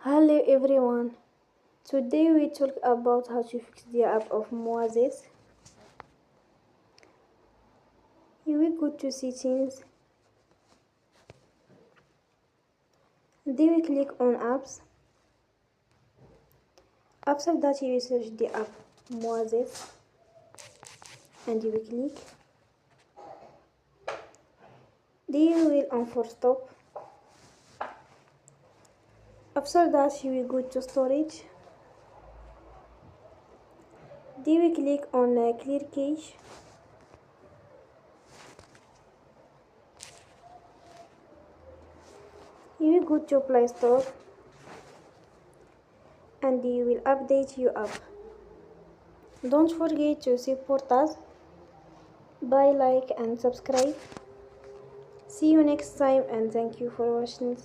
Hello everyone. Today we talk about how to fix the app of Moises. You will go to settings. Then we click on apps. After that you will search the app Moises and you will click. Then you will on for stop. After that you will go to storage. Then we click on clear cache. You will go to Play Store and you will update your app. Don't forget to support us by like and subscribe. See you next time and thank you for watching.